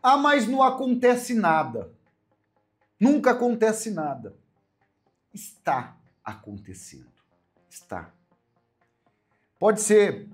Ah, mas não acontece nada. Nunca acontece nada. Está acontecendo. Está. Pode ser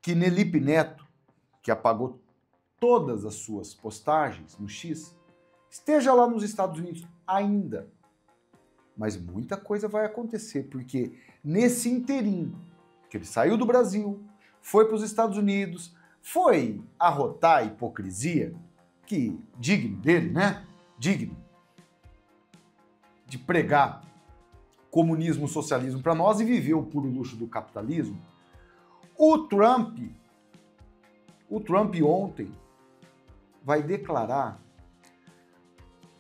que Nelipe Neto, que apagou todas as suas postagens no X, esteja lá nos Estados Unidos ainda. Mas muita coisa vai acontecer, porque nesse interim, que ele saiu do Brasil, foi para os Estados Unidos, foi arrotar a hipocrisia, que digno dele, né? Digno de pregar comunismo, socialismo para nós e viver o puro luxo do capitalismo. O Trump ontem vai declarar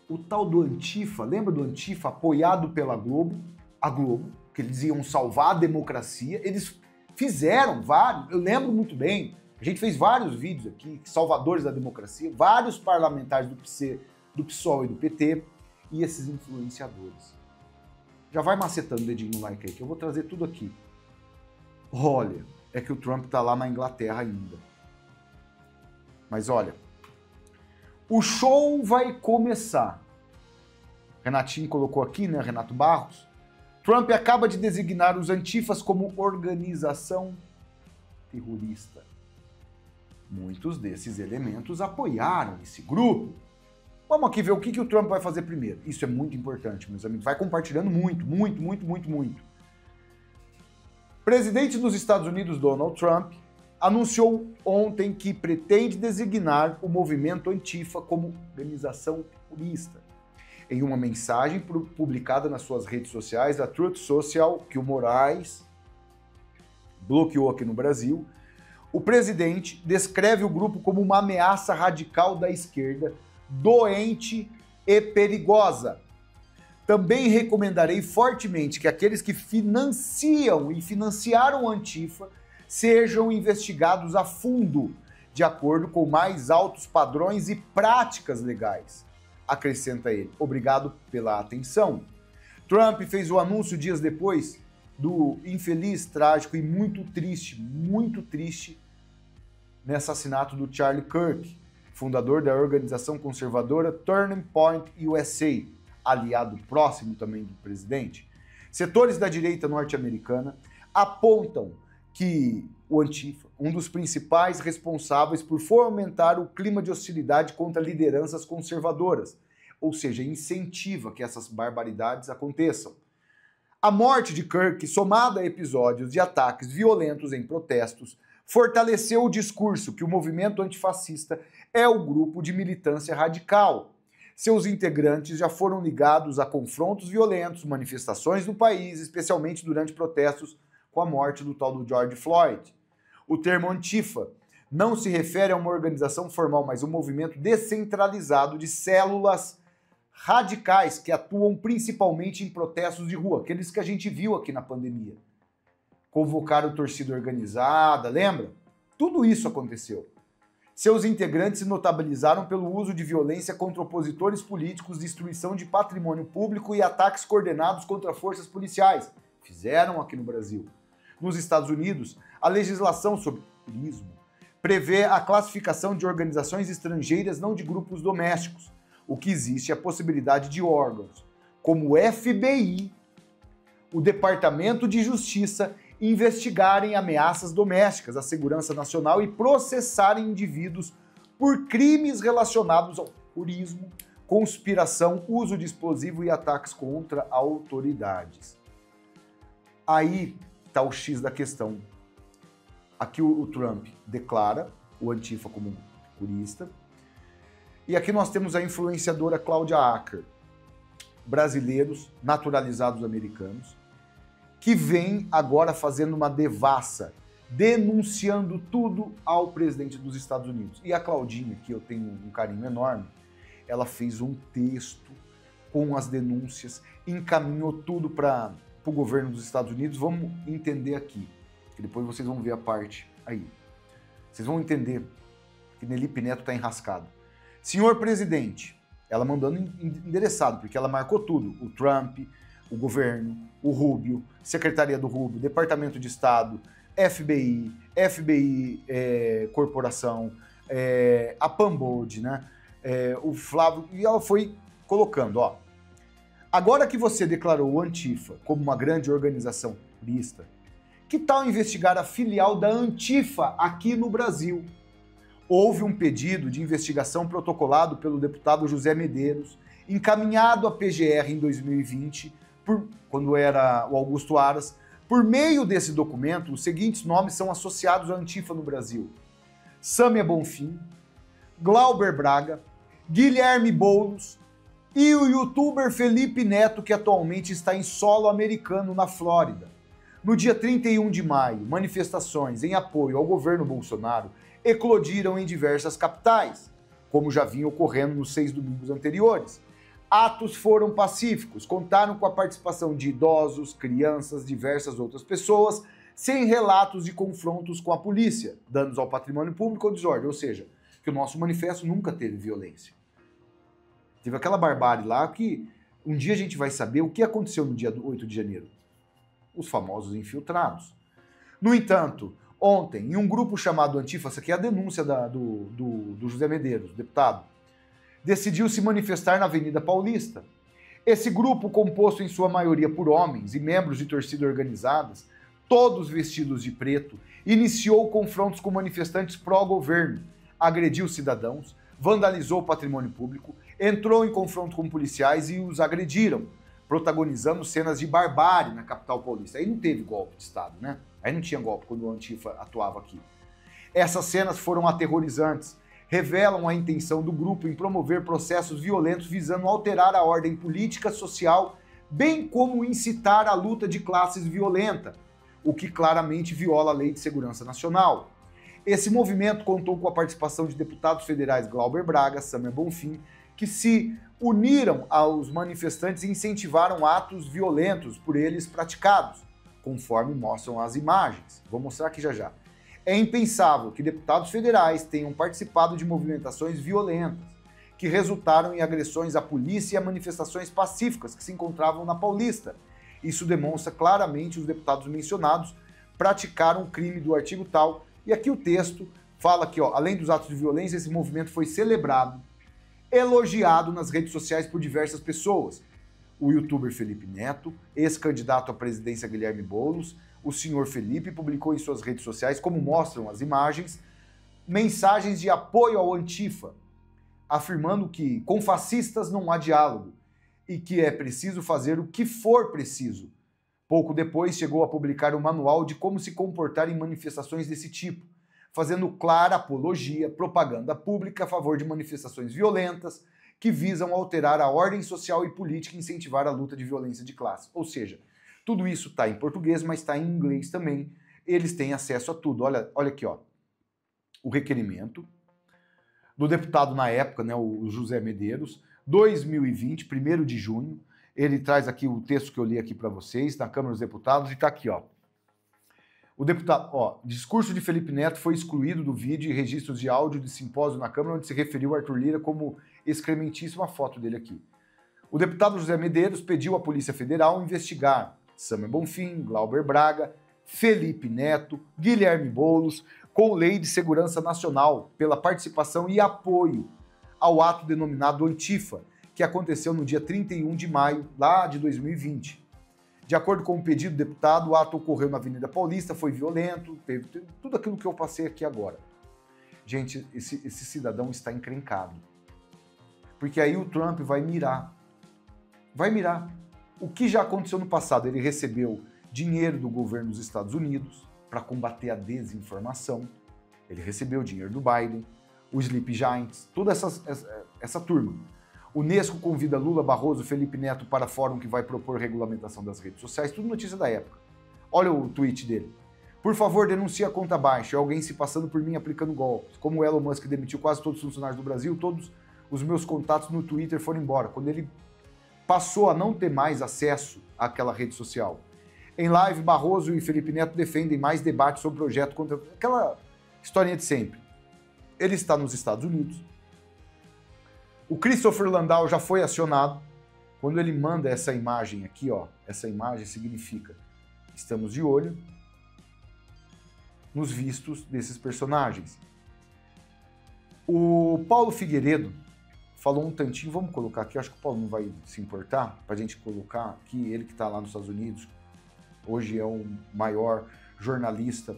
o tal do Antifa, lembra do Antifa apoiado pela Globo, a Globo, que eles iam salvar a democracia, eles fizeram vários, eu lembro muito bem, a gente fez vários vídeos aqui, salvadores da democracia, vários parlamentares do PSOL e do PT, e esses influenciadores. Já vai macetando o dedinho no like aí, que eu vou trazer tudo aqui. Olha, é que o Trump tá lá na Inglaterra ainda. Mas olha, o show vai começar. Renatinho colocou aqui, né, Renato Barros. Trump acaba de designar os antifas como organização terrorista. Muitos desses elementos apoiaram esse grupo. Vamos aqui ver o que o Trump vai fazer primeiro. Isso é muito importante, meus amigos. Vai compartilhando muito. Presidente dos Estados Unidos, Donald Trump, anunciou ontem que pretende designar o movimento Antifa como organização terrorista. Em uma mensagem publicada nas suas redes sociais, a Truth Social, que o Moraes bloqueou aqui no Brasil, o presidente descreve o grupo como uma ameaça radical da esquerda, doente e perigosa. Também recomendarei fortemente que aqueles que financiam e financiaram o Antifa sejam investigados a fundo, de acordo com mais altos padrões e práticas legais. Acrescenta ele. Obrigado pela atenção. Trump fez o anúncio dias depois do infeliz, trágico e muito triste, nesse assassinato do Charlie Kirk, fundador da organização conservadora Turning Point USA, aliado próximo também do presidente. Setores da direita norte-americana apontam que o Antifa, um dos principais responsáveis por fomentar o clima de hostilidade contra lideranças conservadoras, ou seja, incentiva que essas barbaridades aconteçam. A morte de Kirk, somada a episódios de ataques violentos em protestos, fortaleceu o discurso que o movimento antifascista é o grupo de militância radical. Seus integrantes já foram ligados a confrontos violentos, manifestações no país, especialmente durante protestos com a morte do tal do George Floyd. O termo Antifa não se refere a uma organização formal, mas um movimento descentralizado de células radicais que atuam principalmente em protestos de rua, aqueles que a gente viu aqui na pandemia. Convocaram torcida organizada, lembra? Tudo isso aconteceu. Seus integrantes se notabilizaram pelo uso de violência contra opositores políticos, destruição de patrimônio público e ataques coordenados contra forças policiais. Fizeram aqui no Brasil. Nos Estados Unidos, a legislação sobre turismo prevê a classificação de organizações estrangeiras não de grupos domésticos. O que existe é a possibilidade de órgãos, como o FBI, o Departamento de Justiça, investigarem ameaças domésticas à segurança nacional e processarem indivíduos por crimes relacionados ao terrorismo, conspiração, uso de explosivo e ataques contra autoridades. Aí está o X da questão. Aqui o Trump declara o Antifa como terrorista. E aqui nós temos a influenciadora Cláudia Acker, brasileiros naturalizados americanos, que vem agora fazendo uma devassa, denunciando tudo ao presidente dos Estados Unidos. E a Claudinha, que eu tenho um carinho enorme, ela fez um texto com as denúncias, encaminhou tudo para o governo dos Estados Unidos. Vamos entender aqui, que depois vocês vão ver a parte aí. Vocês vão entender que Nelipe Neto está enrascado. Senhor presidente, ela mandando endereçado, porque ela marcou tudo. O Trump, o governo, o Rubio, Secretaria do Rubio, Departamento de Estado, FBI Corporação, a Pambold, né? o Flávio, e ela foi colocando, ó. Agora que você declarou o Antifa como uma grande organização terrorista, que tal investigar a filial da Antifa aqui no Brasil? Houve um pedido de investigação protocolado pelo deputado José Medeiros, encaminhado à PGR em 2020, quando era o Augusto Aras. Por meio desse documento, os seguintes nomes são associados à Antifa no Brasil: Sâmia Bonfim, Glauber Braga, Guilherme Boulos e o youtuber Felipe Neto, que atualmente está em solo americano na Flórida. No dia 31 de maio, manifestações em apoio ao governo Bolsonaro eclodiram em diversas capitais, como já vinha ocorrendo nos 6 domingos anteriores. Atos foram pacíficos, contaram com a participação de idosos, crianças, diversas outras pessoas, sem relatos de confrontos com a polícia, danos ao patrimônio público ou desordem, ou seja, que o nosso manifesto nunca teve violência. Teve aquela barbárie lá que um dia a gente vai saber o que aconteceu no dia 8 de janeiro. Os famosos infiltrados. No entanto, ontem, em um grupo chamado Antifa, essa aqui é a denúncia do José Medeiros, deputado, decidiu se manifestar na Avenida Paulista. Esse grupo, composto em sua maioria por homens e membros de torcidas organizadas, todos vestidos de preto, iniciou confrontos com manifestantes pró-governo, agrediu cidadãos, vandalizou o patrimônio público, entrou em confronto com policiais e os agrediram, protagonizando cenas de barbárie na capital paulista. Aí não teve golpe de Estado, né? Aí não tinha golpe quando o Antifa atuava aqui. Essas cenas foram aterrorizantes, revelam a intenção do grupo em promover processos violentos visando alterar a ordem política, social, bem como incitar a luta de classes violenta, o que claramente viola a Lei de Segurança Nacional. Esse movimento contou com a participação de deputados federais Glauber Braga, Sâmia Bonfim, que se uniram aos manifestantes e incentivaram atos violentos por eles praticados, conforme mostram as imagens. Vou mostrar aqui já já. É impensável que deputados federais tenham participado de movimentações violentas, que resultaram em agressões à polícia e a manifestações pacíficas que se encontravam na Paulista. Isso demonstra claramente os deputados mencionados praticaram o crime do artigo tal. E aqui o texto fala que, ó, além dos atos de violência, esse movimento foi celebrado, elogiado nas redes sociais por diversas pessoas. O youtuber Felipe Neto, ex-candidato à presidência Guilherme Boulos, o senhor Felipe publicou em suas redes sociais, como mostram as imagens, mensagens de apoio ao Antifa, afirmando que com fascistas não há diálogo e que é preciso fazer o que for preciso. Pouco depois chegou a publicar um manual de como se comportar em manifestações desse tipo, fazendo clara apologia, propaganda pública a favor de manifestações violentas que visam alterar a ordem social e política e incentivar a luta de violência de classe. Ou seja, tudo isso está em português, mas está em inglês também. Eles têm acesso a tudo. Olha aqui, ó, o requerimento do deputado na época, né, o José Medeiros, 2020, 1º de junho. Ele traz aqui o texto que eu li aqui para vocês, na Câmara dos Deputados, e está aqui, ó. O deputado, ó, discurso de Felipe Neto foi excluído do vídeo e registros de áudio de simpósio na Câmara, onde se referiu a Arthur Lira como excrementíssima foto dele aqui. O deputado José Medeiros pediu à Polícia Federal investigar Sâmia Bonfim, Glauber Braga, Felipe Neto, Guilherme Boulos, com Lei de Segurança Nacional, pela participação e apoio ao ato denominado Antifa, que aconteceu no dia 31 de maio, lá de 2020. De acordo com o pedido do deputado, o ato ocorreu na Avenida Paulista, foi violento, teve tudo aquilo que eu passei aqui agora. Gente, esse cidadão está encrencado. Porque aí o Trump vai mirar. Vai mirar. O que já aconteceu no passado? Ele recebeu dinheiro do governo dos Estados Unidos para combater a desinformação. Ele recebeu dinheiro do Biden, o Sleep Giants, toda essa turma. O Unesco convida Lula, Barroso, Felipe Neto para fórum que vai propor regulamentação das redes sociais, tudo notícia da época. Olha o tweet dele. Por favor, denuncie a conta baixa, alguém se passando por mim aplicando golpes. Como o Elon Musk demitiu quase todos os funcionários do Brasil, todos os meus contatos no Twitter foram embora, quando ele passou a não ter mais acesso àquela rede social. Em live, Barroso e Felipe Neto defendem mais debate sobre o projeto contra... aquela historinha de sempre. Ele está nos Estados Unidos. O Christopher Landau já foi acionado. Quando ele manda essa imagem aqui, ó, essa imagem significa estamos de olho nos vistos desses personagens. O Paulo Figueiredo, falou um tantinho, vamos colocar aqui, acho que o Paulo não vai se importar, para a gente colocar aqui, ele que está lá nos Estados Unidos, hoje é o maior jornalista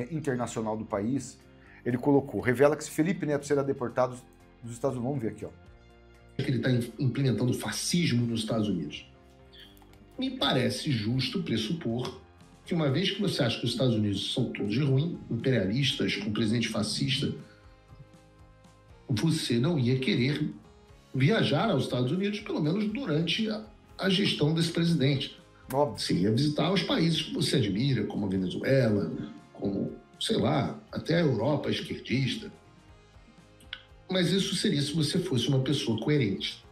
internacional do país, ele colocou, revela que se Felipe Neto será deportado dos Estados Unidos, vamos ver aqui, ó. Que ele está implementando fascismo nos Estados Unidos. Me parece justo pressupor que uma vez que você acha que os Estados Unidos são todos de ruim, imperialistas, com presidente fascista, você não ia querer viajar aos Estados Unidos, pelo menos durante a gestão desse presidente. Óbvio. Você ia visitar os países que você admira, como a Venezuela, como, sei lá, até a Europa esquerdista. Mas isso seria se você fosse uma pessoa coerente.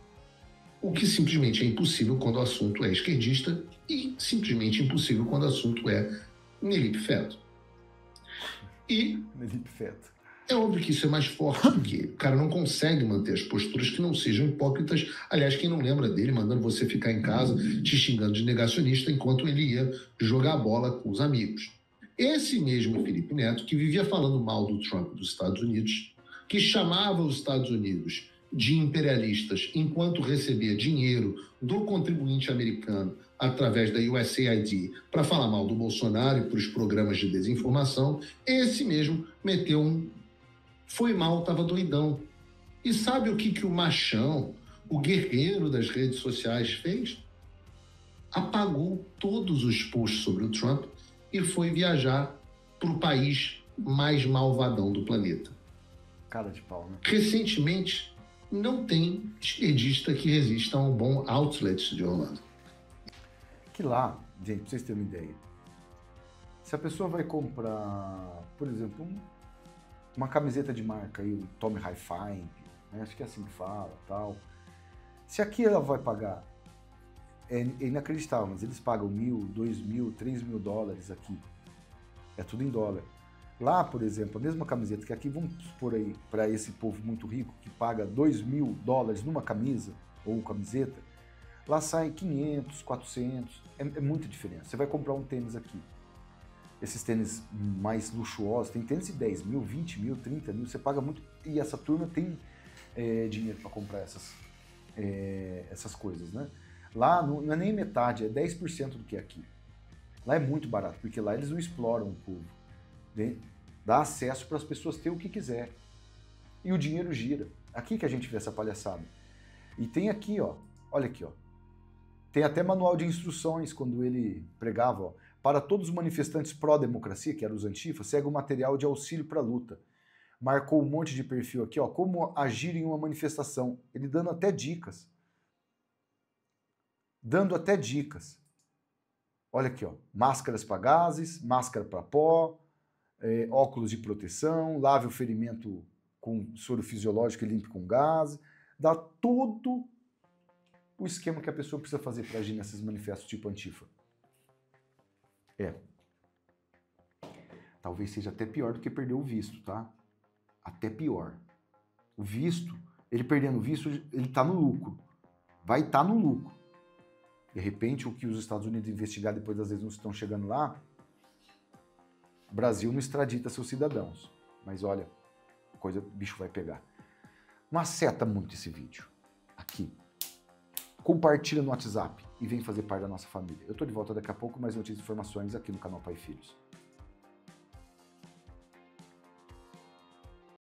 O que simplesmente é impossível quando o assunto é esquerdista e simplesmente impossível quando o assunto é Nelipe Feto. E Nelipe Feto. É óbvio que isso é mais forte, porque o cara não consegue manter as posturas que não sejam hipócritas. Aliás, quem não lembra dele mandando você ficar em casa te xingando de negacionista enquanto ele ia jogar bola com os amigos. Esse mesmo Felipe Neto, que vivia falando mal do Trump dos Estados Unidos, que chamava os Estados Unidos de imperialistas enquanto recebia dinheiro do contribuinte americano através da USAID para falar mal do Bolsonaro e para os programas de desinformação, esse mesmo meteu foi mal, estava doidão. E sabe o que o machão, o guerreiro das redes sociais fez? Apagou todos os posts sobre o Trump e foi viajar para o país mais malvadão do planeta. Cara de pau, né? Recentemente, não tem esquerdista que resista a um bom outlet de Orlando. Que lá, gente, pra vocês terem uma ideia, se a pessoa vai comprar, por exemplo, uma camiseta de marca aí, o Tommy Hilfiger, né? Acho que é assim que fala, tal. Se aqui ela vai pagar, é inacreditável, mas eles pagam $1.000, $2.000, $3.000 aqui. É tudo em dólar. Lá, por exemplo, a mesma camiseta que aqui, vamos supor aí, para esse povo muito rico, que paga $2.000 numa camisa ou camiseta, lá sai 500, 400, é muita diferença. Você vai comprar um tênis aqui, esses tênis mais luxuosos, tem tênis de 10 mil, 20 mil, 30 mil, você paga muito, e essa turma tem dinheiro para comprar essas coisas, né? Lá não é nem metade, é 10% do que é aqui. Lá é muito barato, porque lá eles não exploram o povo, né? Dá acesso para as pessoas terem o que quiser. E o dinheiro gira. Aqui que a gente vê essa palhaçada. E tem aqui, ó, olha aqui, ó. Tem até manual de instruções quando ele pregava, ó. Para todos os manifestantes pró-democracia, que eram os antifa, segue o material de auxílio para a luta. Marcou um monte de perfil aqui, ó, como agir em uma manifestação. Ele dando até dicas. Dando até dicas. Olha aqui, ó, máscaras para gases, máscara para pó, óculos de proteção, lave o ferimento com soro fisiológico e limpe com gás. Dá todo o esquema que a pessoa precisa fazer para agir nesses manifestos tipo antifa. Talvez seja até pior do que perder o visto, tá? Até pior. O visto, ele perdendo o visto, ele tá no lucro. Vai estar no lucro. De repente, o que os Estados Unidos investigar depois das vezes não estão chegando lá, o Brasil não extradita seus cidadãos. Mas olha, o bicho vai pegar. Não aceta muito esse vídeo. Aqui. Compartilha no WhatsApp e vem fazer parte da nossa família. Eu tô de volta daqui a pouco, mais notícias e informações aqui no canal Pai e Filhos.